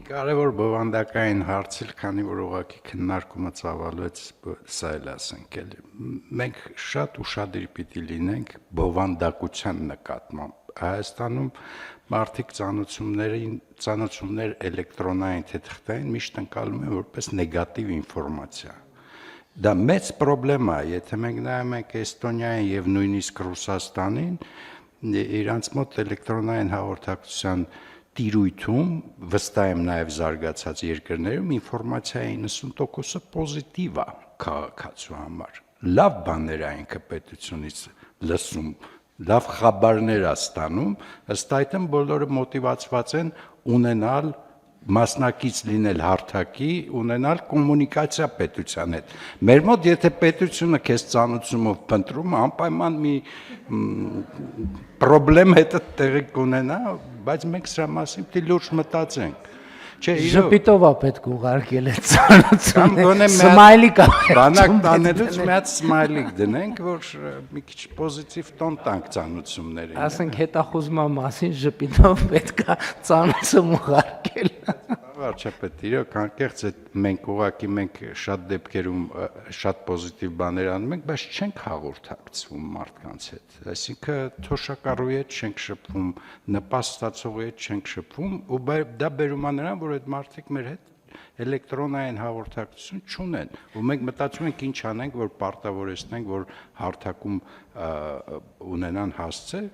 կարևոր բովանդակային հարց էլ, քանի որ ուղղակի քննարկումը ծավալվեց, սա էլ ասենք էլի։ Մենք շատ ուշադիր պիտի լինենք բովանդակության նկատմամբ։ Հայաստանում մարդիկ ծանոթություններ էլեկտրոնային թե թղթային միշտ ընկալում են որպես նեգատիվ ինֆորմացիա։ Դա մեծ պրոբլեմ է, եթե մենք նայում ենք Էստոնիային եւ նույնիսկ Ռուսաստանին, իրանց մոտ էլեկտրոնային հաղորդակցության տիրույթում, վստահ եմ նաև զարգացած երկրներում ինֆորմացիայի 90%-ը պոզիտիվ է քաղաքացու համար։ Լավ բաներ է ինքը պետությունից լսում, լավ խաբարներ է ստանում, ըստ այդմ բոլորը մոտիվացված են ունենալ մասնակից լինել հարթակի, ունենալ կոմունիկացիա պետության հետ։ Մեր մոտ եթե պետությունը քեզ ծանոթությունով փնտրում, անպայման մի պրոբլեմ հետը տեղի կունենա, բայց մենք սրա մասին պիտի լուրջ մտածենք։ Չէ, ժպիտով է պետք ուղարկել այդ ծանոթությունը։ Սմայլի կա։ Բանակ տանելուց մի հատ սմայլիկ դնենք, որ մի քիչ պոզիտիվ տոն տանք ծանոթություններին։ Ասենք հետախուզման մասին ժպիտով պետք է ծանոթում ուղարկել։ Վարչապետ, իրոք անկեղծ է, մենք շատ դեպքերում շատ պոզիտիվ բաներ անում ենք, բայց չենք հաղորդակցվում մարդկանց հետ։ Այսինքն թոշակառուի հետ չենք շփվում, նպաստացողի հետ չենք շփվում, ու դա բերում է նրան, որ այդ մարդիկ մեր հետ էլեկտրոնային հաղորդակցություն չունեն, ու մենք մտածում ենք ինչ անենք, որ պարտավորեցնենք, որ հարթակում ունենան հասցե,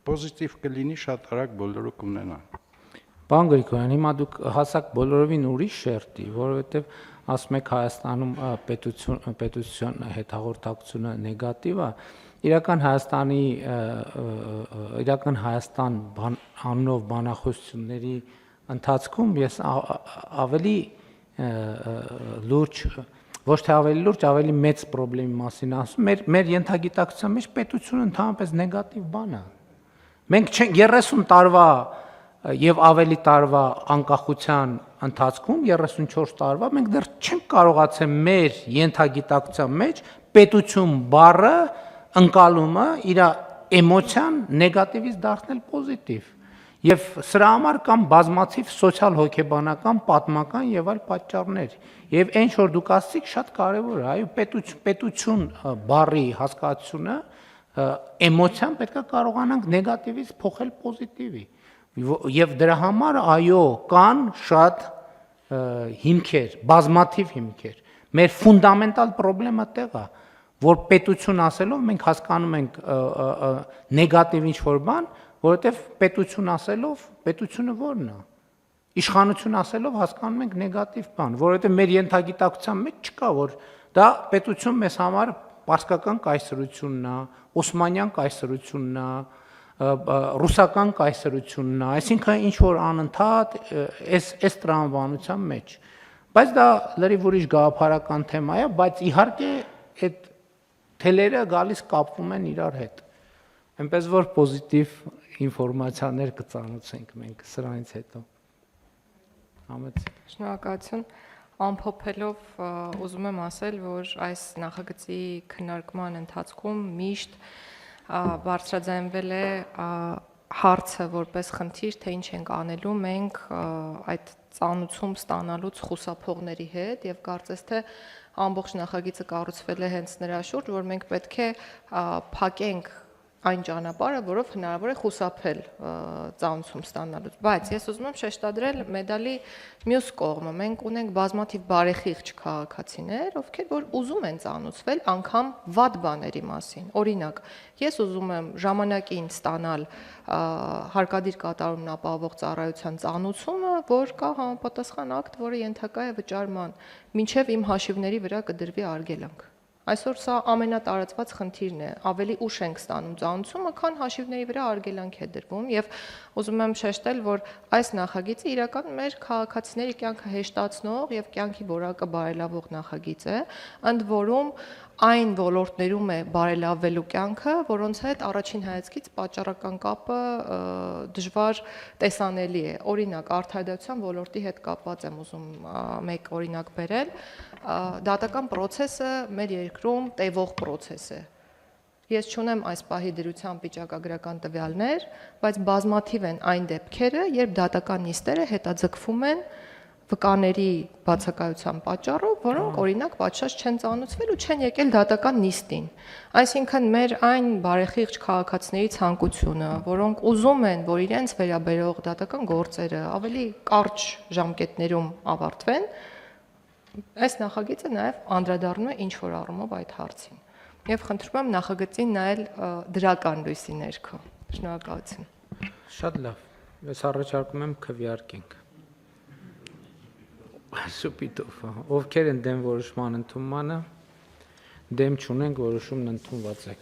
պոզիտիվ կլինի, շատ արագ բոլորը կունենան։ Պարոն Գրիգորյան, հիմա դուք հասակ բոլորովին ուրիշ շերտի, որովհետև ասում եք Հայաստանում պետության հետ հաղորդակցությունը նեգատիվ է, իրական Հայաստան անունով բանախոսությունների ընթացքում ես ավելի լուրջ, ոչ թե ավելի լուրջ, ավելի մեծ պրոբլեմի մասին ասում, մեր ենթագիտակցության մեջ պետությունը ընդհանրապես նեգատիվ բան է։ Մենք չենք 30 տարվա եւ ավելի տարվա անկախության ընթացքում 34 տարվա մենք դեռ չենք կարողացել մեր ենթագիտակցության մեջ պետություն բառը ընկալումը իր էմոցիան նեգատիվից դարձնել պոզիտիվ եւ սրա համար կան բազմաթիվ սոցիալ հոգեբանական, պատմական եւ այլ պատճառներ եւ այն որ դուք ասացիք շատ կարեւոր է, այո, պետություն բառի հասկացությունը էմոցիան պետք է կարողանանք նեգատիվից փոխել պոզիտիվի Եվ դրա համար այո կան շատ հիմքեր, բազմաթիվ հիմքեր։ Մեր ֆունդամենտալ պրոբլեմը տեղ է, որ պետություն ասելով մենք հասկանում ենք նեգատիվ ինչ-որ բան, որովհետև պետություն ասելով պետությունը ո՞րն է։ Իշխանություն ասելով հասկանում ենք նեգատիվ բան, որովհետև մեր ենթագիտակցության մեջ չկա, որ դա պետություն մեզ համար պարսկական կայսրությունն է, օսմանյան կայսրությունն է, ռուսական կայսրությունն է, այսինքն ինչ որ անընդհատ այս տրամաբանության մեջ։ Բայց դա լրիվ ուրիշ գաղափարական թեմա է, բայց իհարկե այդ թելերը գալիս կապվում են իրար հետ։ Այնպես որ պոզիտիվ ինֆորմացիաներ կծանոթենք մենք սրանից հետո։ Շնորհակալություն։ Ամփոփելով ուզում եմ ասել, որ այս նախագծի քննարկման ընթացքում միշտ բարձրաձայնվել է հարցը որպես խնդիր, թե ինչ ենք անելու մենք այդ ծանոթում ստանալուց խուսափողների հետ եւ կարծես թե ամբողջ նախագիծը կառուցվել է հենց նրա շուրջ, որ մենք պետք է փակենք այն ճանապարհը, որով հնարավոր է խուսափել ծանոթում ստանալուց, բայց ես ուզում եմ շեշտադրել մեդալի մյուս կողմը։ Մենք ունենք բազմաթիվ բարեխիղճ քաղաքացիներ, ովքեր որ ուզում են ծանոթվել անգամ վատ բաների մասին։ Օրինակ, ես ուզում եմ ժամանակին ստանալ հարկադիր կատարումն ապահովող ծառայության ծանոթումը, որ կա համապատասխան ակտ, որը ենթակա է վճարման, մինչև իմ հաշիվների վրա կդրվի արգելանք։ Այսօր սա ամենատարածված խնդիրն է, ավելի ուշ ենք ստանում ծանոթումը, քան հաշիվների վրա արգելանք է դրվում եւ ուզում եմ շեշտել, որ այս նախագիծը իրական մեր քաղաքացիների կյանքը հեշտացնող եւ կյանքի որակը բարելավող նախագիծ է, ընդ որում այն ոլորտներում է բարելավելու կյանքը, որոնց հետ առաջին հայացքից պատճառական կապը դժվար տեսանելի է։ Օրինակ, արդարադատության ոլորտի հետ կապված եմ ուզում մեկ օրինակ բերել։ Դատական process-ը մեր երկրում տևող process է։ Ես չունեմ այս պահի դրությամբ վիճակագրական տվյալներ, բայց բազմաթիվ են այն դեպքերը, երբ դատական նիստերը հետաձգվում են վկաների բացակայության պատճառով, որոնք օրինակ պատշաճ չեն ծանուցվել ու չեն եկել դատական նիստին։ Այսինքն մեր այն բարեխիղճ քաղաքացիների ցանկությունը, որոնք ուզում են, որ իրենց վերաբերող դատական գործերը ավելի կարճ ժամկետներում ավարտվեն, այս նախագիծը նաև անդրադառնում է ինչ որ առումով այդ հարցին։ Եվ խնդրում եմ նախագծին նայել դրական լույսի ներքո։ Շնորհակալություն։ Շատ լավ։ Ես առաջարկում եմ քվեարկենք։ Շուպիտով, ովքեր են դեմ որոշման ընդունմանը, դեմ չունենք, որոշումն ընդունված է։